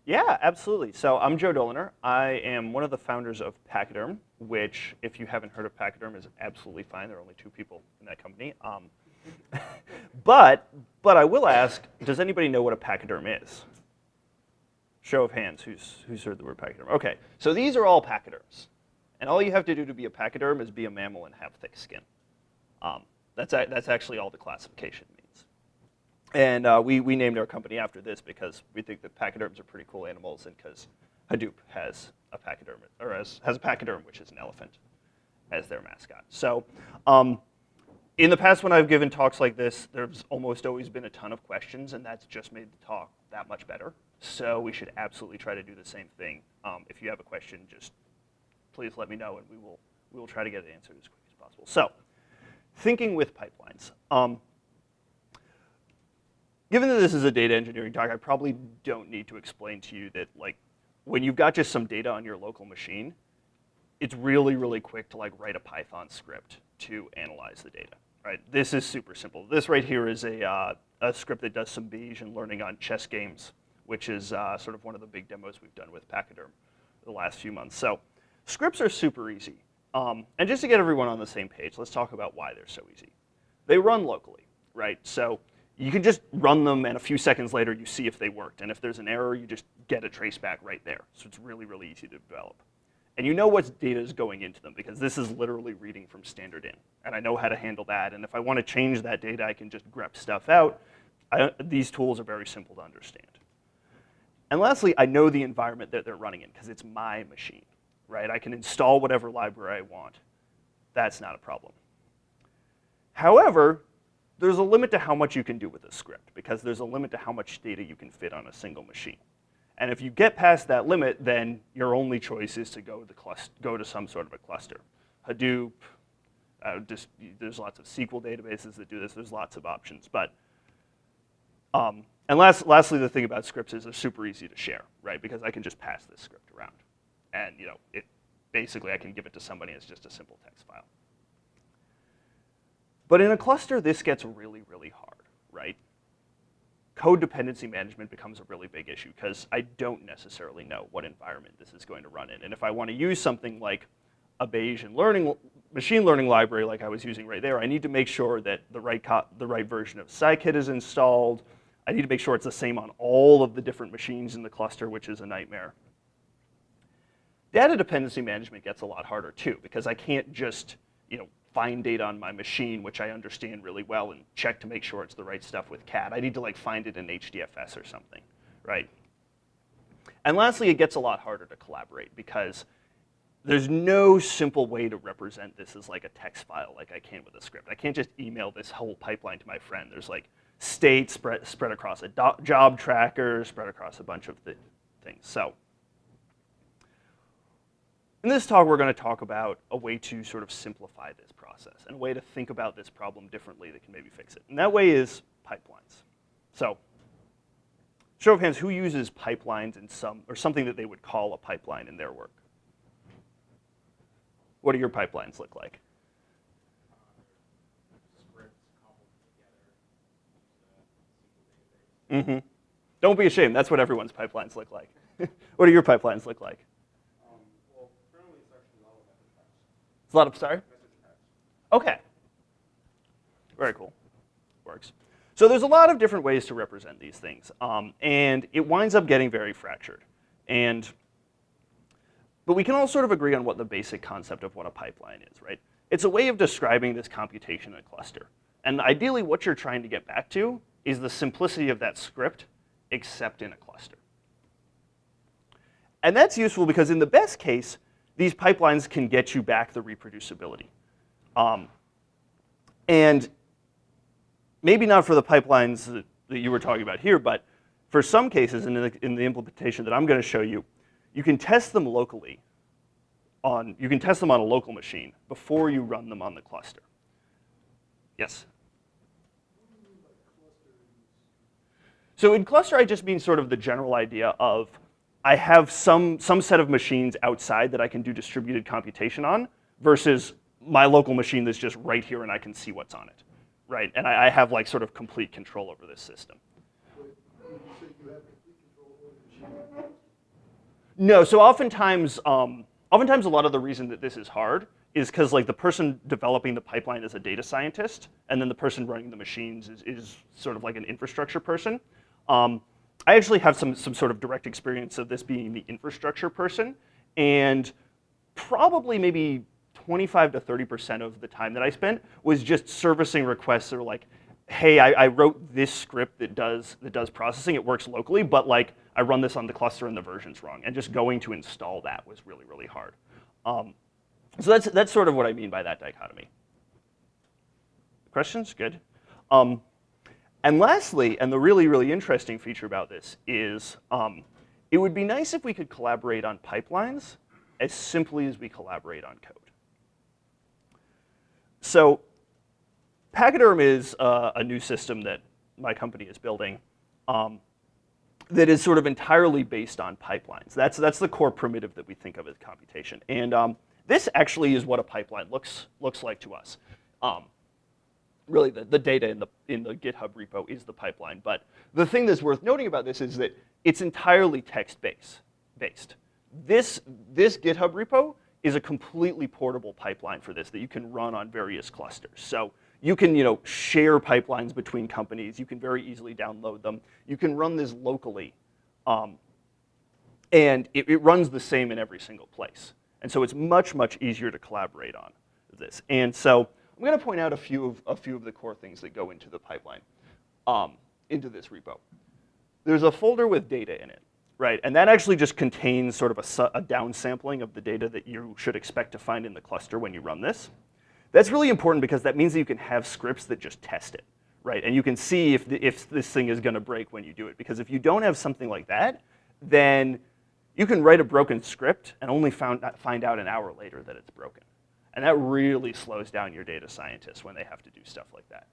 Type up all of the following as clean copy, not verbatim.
Yeah, absolutely. So I'm Joe Doliner. I am one of the founders of Pachyderm, which, if you haven't heard of Pachyderm, is absolutely fine. There are only two people in that company. But I will ask, does anybody know what a pachyderm is? Show of hands, who's heard the word pachyderm? Okay, so these are all pachyderms. And all you have to do to be a pachyderm is be a mammal and have thick skin. That's actually all the classification means. And we named our company after this because we think that pachyderms are pretty cool animals, and because Hadoop has a pachyderm, or has a pachyderm, which is an elephant, as their mascot. So in the past, when I've given talks like this, there's almost always been a ton of questions, and that's just made the talk that much better. So we should absolutely try to do the same thing. If you have a question, just please let me know, and we will try to get it answered as quick as possible. So, thinking with pipelines. Given that this is a data engineering talk, I probably don't need to explain to you that, like, when you've got just some data on your local machine, it's really, really quick to write a Python script to analyze the data. Right? This is super simple. This right here is a script that does some Bayesian learning on chess games, which is sort of one of the big demos we've done with Pachyderm the last few months. So scripts are super easy. And just to get everyone on the same page, let's talk about why they're so easy. They run locally, right? So you can just run them, and a few seconds later, you see if they worked. And if there's an error, you just get a traceback right there. So it's really, really easy to develop. And you know what data is going into them, because this is literally reading from standard in. And I know how to handle that. And if I want to change that data, I can just grep stuff out. These tools are very simple to understand. And lastly, I know the environment that they're running in, because it's my machine. Right? I can install whatever library I want. That's not a problem. However, there's a limit to how much you can do with a script, because there's a limit to how much data you can fit on a single machine. And if you get past that limit, then your only choice is to go to some sort of a cluster. Hadoop, there's lots of SQL databases that do this. There's lots of options. But and lastly, the thing about scripts is they're super easy to share, right? Because I can just pass this script around. And basically, I can give it to somebody as just a simple text file. But in a cluster, this gets really, really hard, right? Code dependency management becomes a really big issue, because I don't necessarily know what environment this is going to run in. And if I want to use something like a Bayesian machine learning library like I was using right there, I need to make sure that the right version of scikit is installed. I need to make sure it's the same on all of the different machines in the cluster, which is a nightmare. Data dependency management gets a lot harder too, because I can't just find data on my machine, which I understand really well, and check to make sure it's the right stuff with CAT. I need to find it in HDFS or something, right? And lastly, it gets a lot harder to collaborate, because there's no simple way to represent this as a text file like I can with a script. I can't just email this whole pipeline to my friend. There's state spread across a job tracker, spread across a bunch of things. So in this talk, we're going to talk about a way to sort of simplify this process, and a way to think about this problem differently that can maybe fix it. And that way is pipelines. So show of hands, who uses pipelines in something that they would call a pipeline in their work? What do your pipelines look like? Scripts cobbled together. Mm-hmm. Don't be ashamed. That's what everyone's pipelines look like. What do your pipelines look like? Well, currently it's actually a lot of message packs. It's a lot of, sorry? Message packs. Okay. Very cool. Works. So there's a lot of different ways to represent these things. And it winds up getting very fractured. But we can all sort of agree on what the basic concept of what a pipeline is, right? It's a way of describing this computation in a cluster. And ideally, what you're trying to get back to is the simplicity of that script, except in a cluster. And that's useful because in the best case, these pipelines can get you back the reproducibility. And maybe not for the pipelines that you were talking about here, but for some cases in the implementation that I'm going to show you, you can test them locally. You can test them on a local machine before you run them on the cluster. Yes? So in cluster, I just mean sort of the general idea of I have some set of machines outside that I can do distributed computation on versus my local machine that's just right here and I can see what's on it, right? And I have like sort of complete control over this system. But you say you have complete control over the machine. No, so oftentimes a lot of the reason that this is hard is because like the person developing the pipeline is a data scientist, and then the person running the machines is sort of like an infrastructure person. I actually have some sort of direct experience of this being the infrastructure person, and probably maybe 25 to 30% of the time that I spent was just servicing requests that were like, hey, I wrote this script that does processing. It works locally, but like I run this on the cluster and the version's wrong. And just going to install that was really, really hard. So that's sort of what I mean by that dichotomy. Questions? Good. And lastly, and the really, really interesting feature about this is it would be nice if we could collaborate on pipelines as simply as we collaborate on code. So Pachyderm is a new system that my company is building that is sort of entirely based on pipelines. That's the core primitive that we think of as computation. And this actually is what a pipeline looks like to us. Really, the data in the GitHub repo is the pipeline. But the thing that's worth noting about this is that it's entirely text-based. This GitHub repo is a completely portable pipeline for this that you can run on various clusters. So you can share pipelines between companies. You can very easily download them. You can run this locally. And it runs the same in every single place. And so it's much, much easier to collaborate on this. And so I'm going to point out a few of the core things that go into the pipeline, into this repo. There's a folder with data in it, right? And that actually just contains sort of a downsampling of the data that you should expect to find in the cluster when you run this. That's really important because that means that you can have scripts that just test it, right? And you can see if this thing is going to break when you do it. Because if you don't have something like that, then you can write a broken script and only find out an hour later that it's broken. And that really slows down your data scientists when they have to do stuff like that.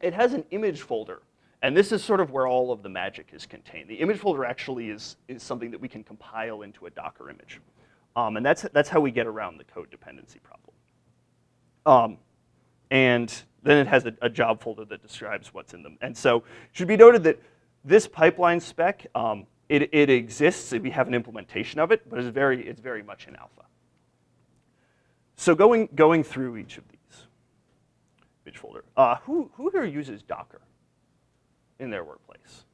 It has an image folder. And this is sort of where all of the magic is contained. The image folder actually is something that we can compile into a Docker image. And that's how we get around the code dependency problem. And then it has a job folder that describes what's in them. And so it should be noted that this pipeline spec, it exists. We have an implementation of it, but it's very much in alpha. So going through each of these image folder, who here uses Docker in their workplace?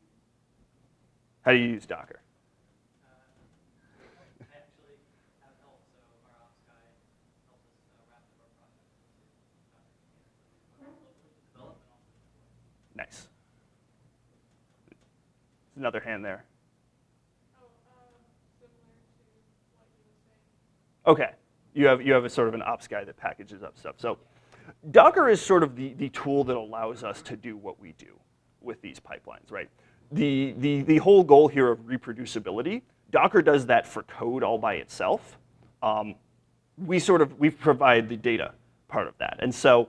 How do you use Docker? I actually have help, so our ops guy helped us wrap up our process into develop and also deploy. Nice. There's another hand there. Similar to what you were saying. Okay. You have a sort of an ops guy that packages up stuff. So Docker is sort of the tool that allows us to do what we do with these pipelines, right? The whole goal here of reproducibility, Docker does that for code all by itself. We provide the data part of that. And so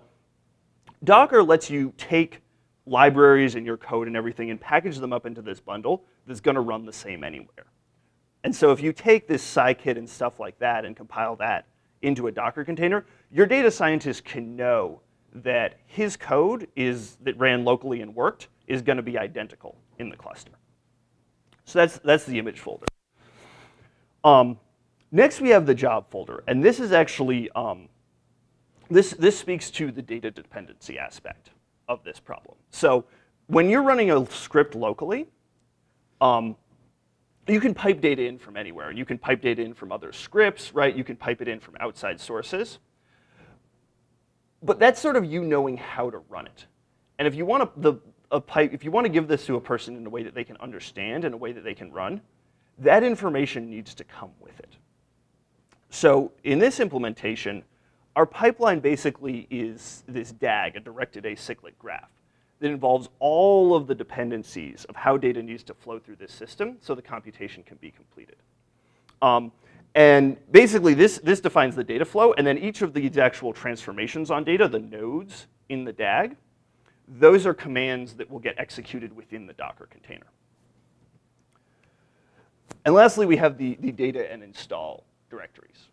Docker lets you take libraries in your code and everything and package them up into this bundle that's going to run the same anywhere. And so if you take this scikit and stuff like that and compile that into a Docker container, your data scientist can know that his code that ran locally and worked is going to be identical in the cluster. So that's the image folder. Next, we have the job folder. And this is actually, this speaks to the data dependency aspect of this problem. So when you're running a script locally, you can pipe data in from anywhere. And you can pipe data in from other scripts, right? You can pipe it in from outside sources. But that's sort of you knowing how to run it. And if you want if you want to give this to a person in a way that they can understand, in a way that they can run, that information needs to come with it. So in this implementation, our pipeline basically is this DAG, a directed acyclic graph, that involves all of the dependencies of how data needs to flow through this system so the computation can be completed. And basically, this defines the data flow, and then each of these actual transformations on data, the nodes in the DAG, those are commands that will get executed within the Docker container. And lastly, we have the data and install directories.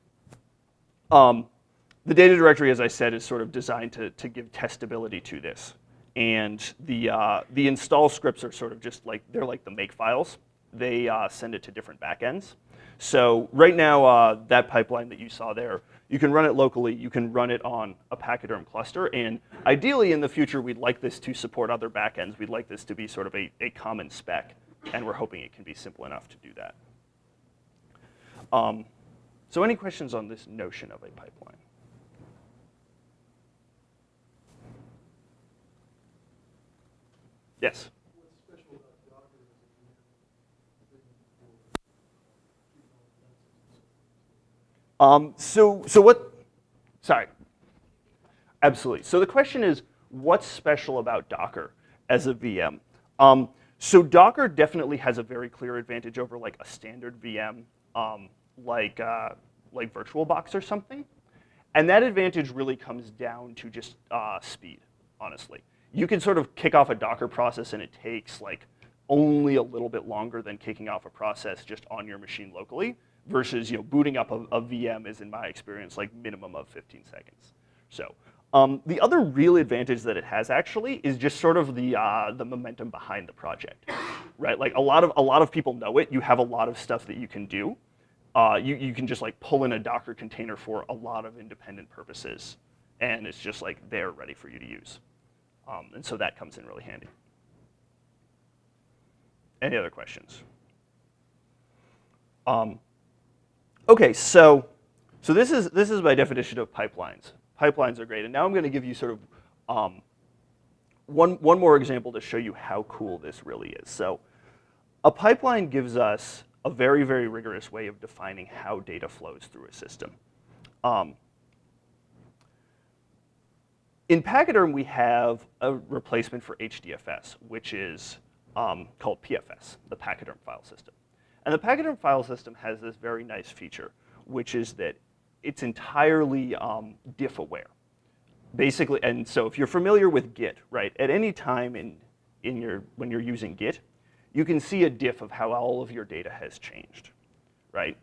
The data directory, as I said, is sort of designed to give testability to this. And the install scripts are sort of just like, they're like the make files. they send it to different backends. So right now, that pipeline that you saw there, you can run it locally, you can run it on a Pachyderm cluster, and ideally in the future, we'd like this to support other backends. We'd like this to be sort of a common spec, and we're hoping it can be simple enough to do that. So any questions on this notion of a pipeline? Yes? What's special about Docker is that you have a thing for Sorry. Absolutely. So the question is, what's special about Docker as a VM? So Docker definitely has a very clear advantage over like a standard VM, like VirtualBox or something. And that advantage really comes down to just speed, honestly. You can sort of kick off a Docker process and it takes like only a little bit longer than kicking off a process just on your machine locally, versus booting up a VM is, in my experience, like minimum of 15 seconds. So the other real advantage that it has actually is just sort of the momentum behind the project, right? Like a lot of people know it. You have a lot of stuff that you can do. You can just like pull in a Docker container for a lot of independent purposes, and it's just like there ready for you to use. And so that comes in really handy. Any other questions? Okay, so this is my definition of pipelines. Pipelines are great, and now I'm going to give you sort of one more example to show you how cool this really is. So a pipeline gives us a very, very rigorous way of defining how data flows through a system. In Pachyderm, we have a replacement for HDFS, which is called PFS, the Pachyderm file system. And the Pachyderm file system has this very nice feature, which is that it's entirely diff aware. Basically, and so if you're familiar with Git, right, at any time when you're using Git, you can see a diff of how all of your data has changed, right?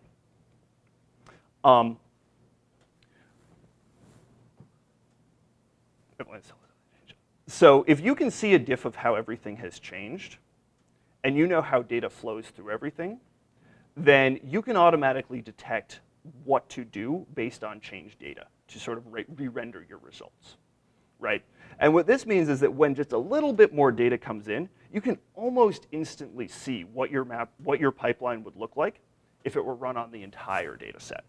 So if you can see a diff of how everything has changed, and you know how data flows through everything, then you can automatically detect what to do based on changed data to sort of re-render your results, right? And what this means is that when just a little bit more data comes in, you can almost instantly see what your pipeline would look like if it were run on the entire data set,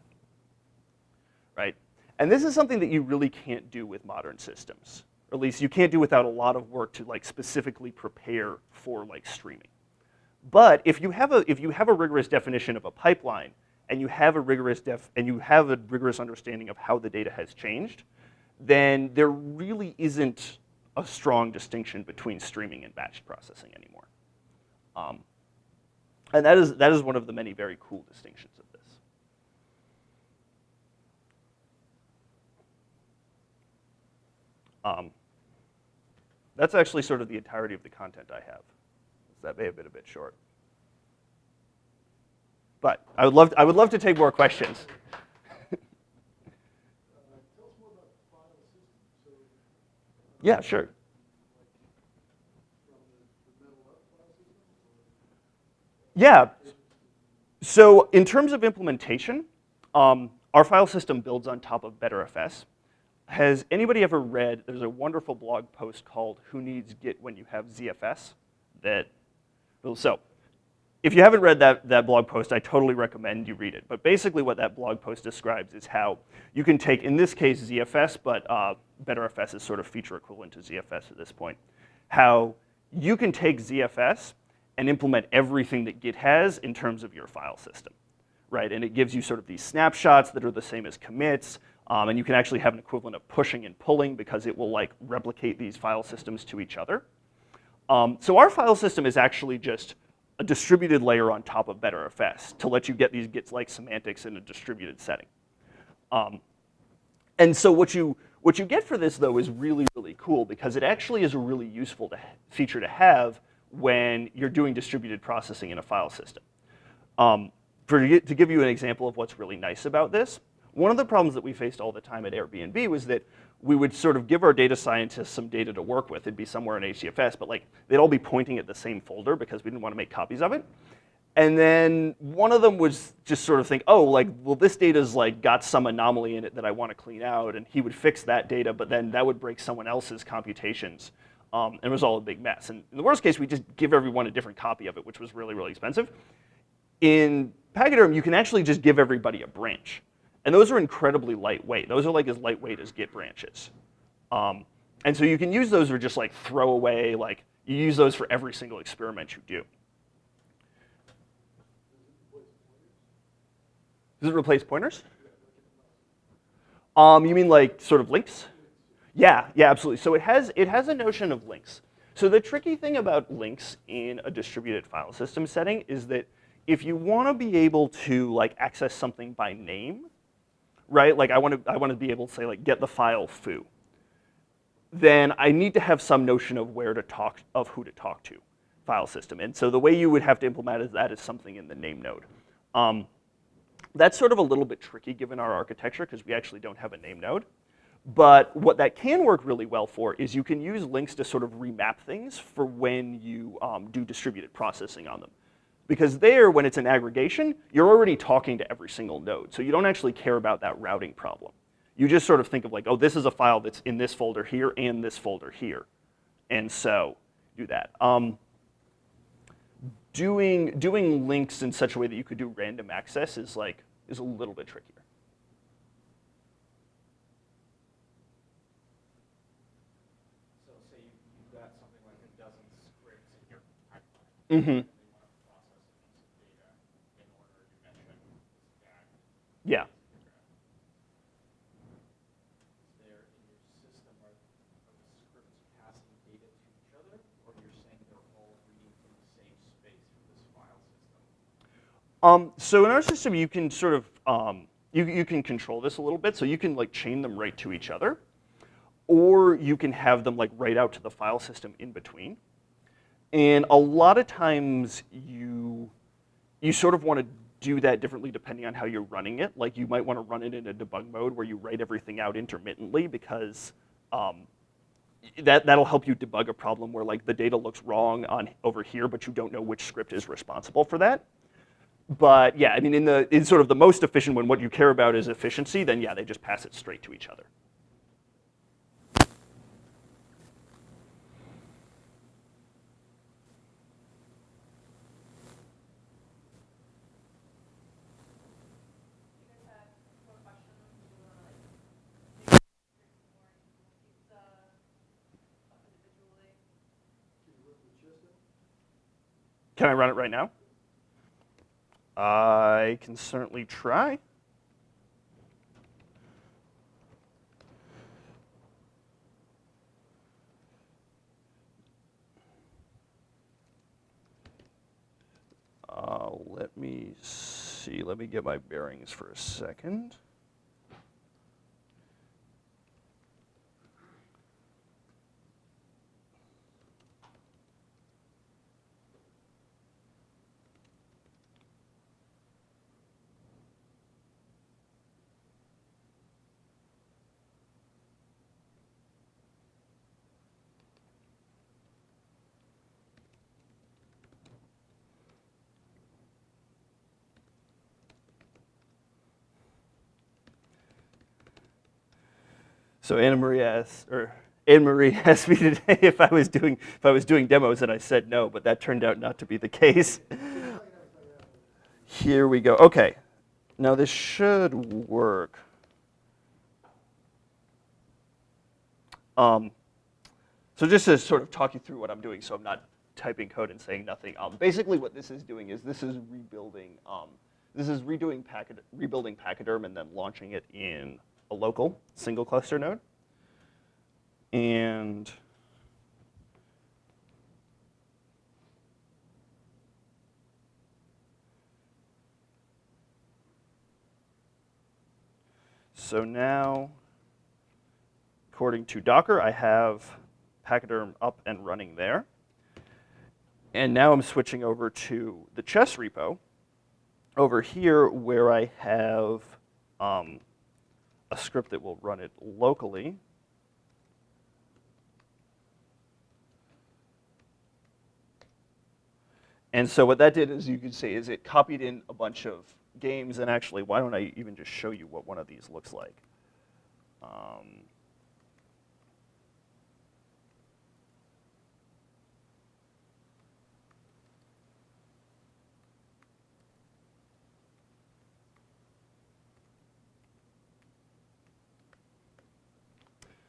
right? And this is something that you really can't do with modern systems, or at least you can't do without a lot of work to like specifically prepare for like streaming. But if you have a rigorous definition of a pipeline, and you have a rigorous understanding of how the data has changed, then there really isn't a strong distinction between streaming and batch processing anymore. And that is one of the many very cool distinctions of this. That's actually sort of the entirety of the content I have. That may have been a bit short. But I would love to take more questions. Tell us more about the file system. So, Yeah, sure. from the metal up file system? Yeah. So in terms of implementation, our file system builds on top of BetterFS. Has anybody ever read, there's a wonderful blog post called Who Needs Git When You Have ZFS? So if you haven't read that blog post, I totally recommend you read it. But basically what that blog post describes is how you can take, in this case, ZFS, but BetterFS is sort of feature equivalent to ZFS at this point. How you can take ZFS and implement everything that Git has in terms of your file system, right? And it gives you sort of these snapshots that are the same as commits, and you can actually have an equivalent of pushing and pulling because it will like replicate these file systems to each other. So our file system is actually just a distributed layer on top of BetterFS to let you get these Git-like semantics in a distributed setting. And so what you get for this, though, is really, really cool because it actually is a really useful feature to have when you're doing distributed processing in a file system. To give you an example of what's really nice about this, one of the problems that we faced all the time at Airbnb was that we would sort of give our data scientists some data to work with. It'd be somewhere in HDFS, but like they'd all be pointing at the same folder because we didn't want to make copies of it. And then one of them was just sort of think, oh, like, well, this data's like got some anomaly in it that I want to clean out, and he would fix that data, but then that would break someone else's computations. And it was all a big mess. And in the worst case, we just give everyone a different copy of it, which was really, really expensive. In Pachyderm, you can actually just give everybody a branch. And those are incredibly lightweight. Those are like as lightweight as Git branches. And so you can use those for just like throwaway, like you use those for every single experiment you do. Does it replace pointers? You mean like sort of links? Yeah, absolutely. So it has a notion of links. So the tricky thing about links in a distributed file system setting is that if you want to be able to like access something by name, right? Like I want to be able to say like get the file foo. Then I need to have some notion of who to talk to file system. And so the way you would have to implement that is something in the name node. That's sort of a little bit tricky given our architecture because we actually don't have a name node. But what that can work really well for is you can use links to sort of remap things for when you do distributed processing on them. Because there, when it's an aggregation, you're already talking to every single node. So you don't actually care about that routing problem. You just sort of think of like, oh, this is a file that's in this folder here and this folder here. And so do that. Doing links in such a way that you could do random access is a little bit trickier. So say you've got something like a dozen scripts in your pipeline. Mm-hmm. And they want to process a piece of data in order to mention this DAG. Yeah. Is there in your system are the scripts passing data to each other, or you're saying they're all reading from the same space for this file system? So in our system, you can sort of you can control this a little bit. So you can like chain them right to each other, or you can have them like right out to the file system in between. And a lot of times you sort of want to do that differently depending on how you're running it. Like you might want to run it in a debug mode where you write everything out intermittently because that'll help you debug a problem where like the data looks wrong over here, but you don't know which script is responsible for that. But yeah, I mean, in sort of the most efficient when what you care about is efficiency, then yeah, they just pass it straight to each other. You guys had more questions? Do you want to like dig more into each stuff individually? Can you rip the chest out? Can I run it right now? I can certainly try. Let me see. Let me get my bearings for a second. So Anna Marie asked me today if I was doing demos, and I said no, but that turned out not to be the case. Here we go. Okay, now this should work. So just to sort of talk you through what I'm doing, so I'm not typing code and saying nothing. Basically, what this is doing is this is rebuilding. Rebuilding Pachyderm and then launching it in a local single cluster node. And so now, according to Docker, I have Pachyderm up and running there. And now I'm switching over to the chess repo over here where I have a script that will run it locally. And so what that did, as you can see, is it copied in a bunch of games. And actually, why don't I even just show you what one of these looks like?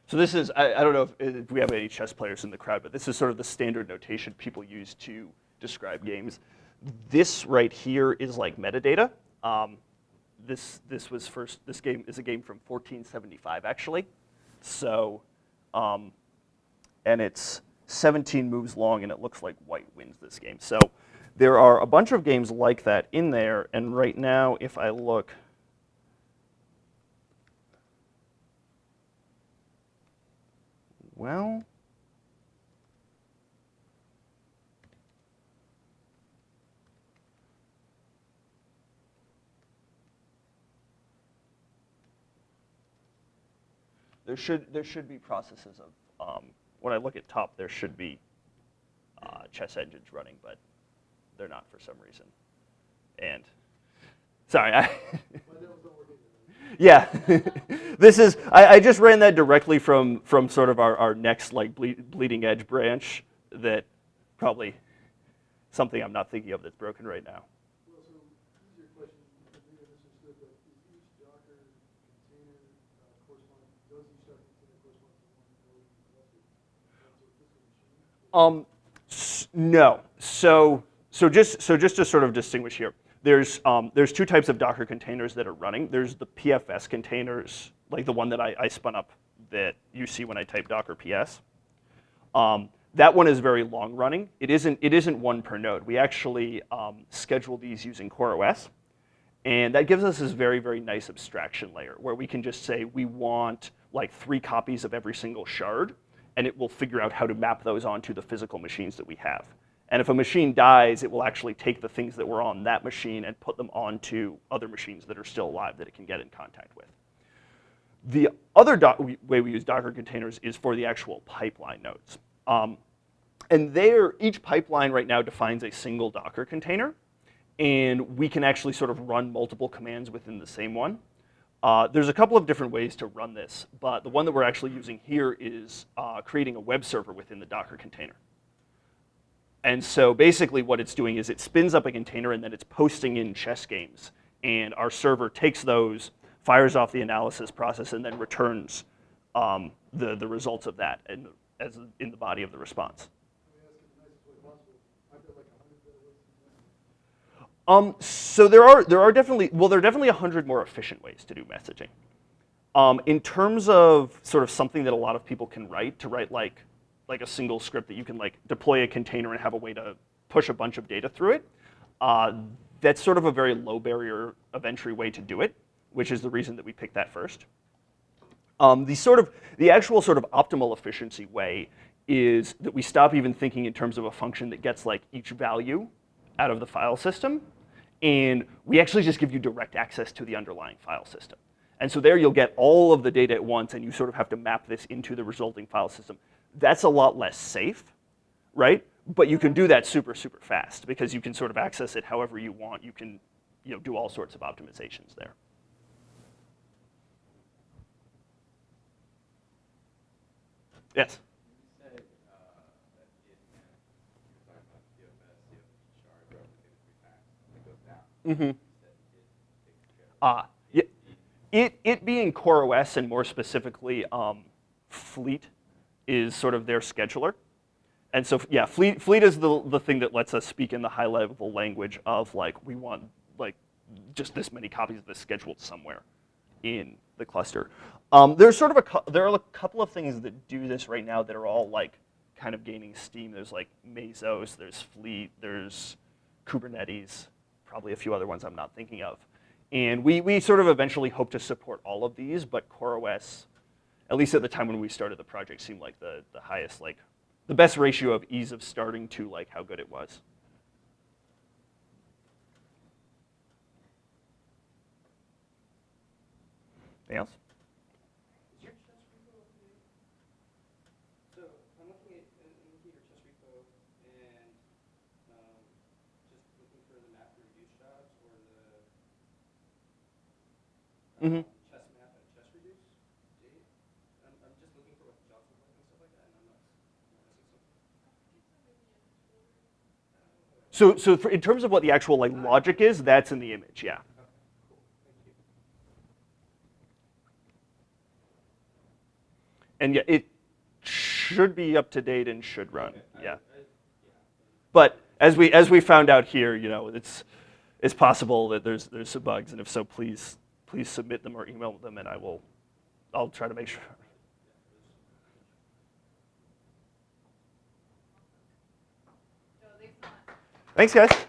So this is, I don't know if we have any chess players in the crowd, but this is sort of the standard notation people use to describe games. This right here is like metadata. This game is a game from 1475 actually. So, and it's 17 moves long, and it looks like white wins this game. So there are a bunch of games like that in there, and right now, if I look, well, there should be processes of, when I look at top, there should be chess engines running, but they're not for some reason. And sorry, My devil's not working there. yeah, this is, I just ran that directly from sort of our next like bleeding edge branch that probably something I'm not thinking of that's broken right now. Well, so easier question, I think I misunderstood, but is each Docker container correspond, does each Docker container correspond to one node in the cluster? That's a physical machine? No. So just to sort of distinguish here, there's two types of Docker containers that are running. There's the PFS containers, like the one that I spun up that you see when I type Docker PS. That one is very long running. It isn't one per node. We actually schedule these using CoreOS, and that gives us this very, very nice abstraction layer where we can just say we want like 3 copies of every single shard, and it will figure out how to map those onto the physical machines that we have. And if a machine dies, it will actually take the things that were on that machine and put them onto other machines that are still alive that it can get in contact with. The other way we use Docker containers is for the actual pipeline nodes. And each pipeline right now defines a single Docker container, and we can actually sort of run multiple commands within the same one. There's a couple of different ways to run this, but the one that we're actually using here is creating a web server within the Docker container. And so basically what it's doing is it spins up a container and then it's posting in chess games. And our server takes those, fires off the analysis process, and then returns the results of that as in the body of the response. Let me ask it the nicest way possible. I've got like 100 petabytes. So there are definitely 100 more efficient ways to do messaging. In terms of sort of something that a lot of people can write, to write like a single script that you can like deploy a container and have a way to push a bunch of data through it, that's sort of a very low barrier of entry way to do it, which is the reason that we picked that first. The actual sort of optimal efficiency way is that we stop even thinking in terms of a function that gets like each value out of the file system, and we actually just give you direct access to the underlying file system. And so there you'll get all of the data at once, and you sort of have to map this into the resulting file system. That's a lot less safe, right? But you can do that super, super fast because you can sort of access it however you want. You can do all sorts of optimizations there. Yes? You said that you're talking about DFS, each shard replicated 3 times, and it goes down. Mm-hmm. You said it takes care of It being CoreOS and more specifically Fleet is sort of their scheduler. And so yeah, Fleet is the thing that lets us speak in the high level language of like we want like just this many copies of this scheduled somewhere in the cluster. There are a couple of things that do this right now that are all like kind of gaining steam. There's like Mesos, there's Fleet, there's Kubernetes, probably a few other ones I'm not thinking of. And we sort of eventually hope to support all of these, but CoreOS, at least at the time when we started the project, seemed like the highest, like the best ratio of ease of starting to like how good it was. Anything else? Is your chess repo up to date? So I'm looking at your chess repo, and Mhm. chess map and chess reduce date. I'm just looking for what the jobs look like and stuff like that, and I'm not missing something. So in terms of what the actual like logic is, that's in the image, yeah. Okay, cool. Thank you. And yeah, it should be up to date and should run, Okay, yeah. yeah. But as we found out here, you know, it's possible that there's some bugs, and if so, please submit them or email them, and I'll try to make sure. So thanks so much. Thanks, guys.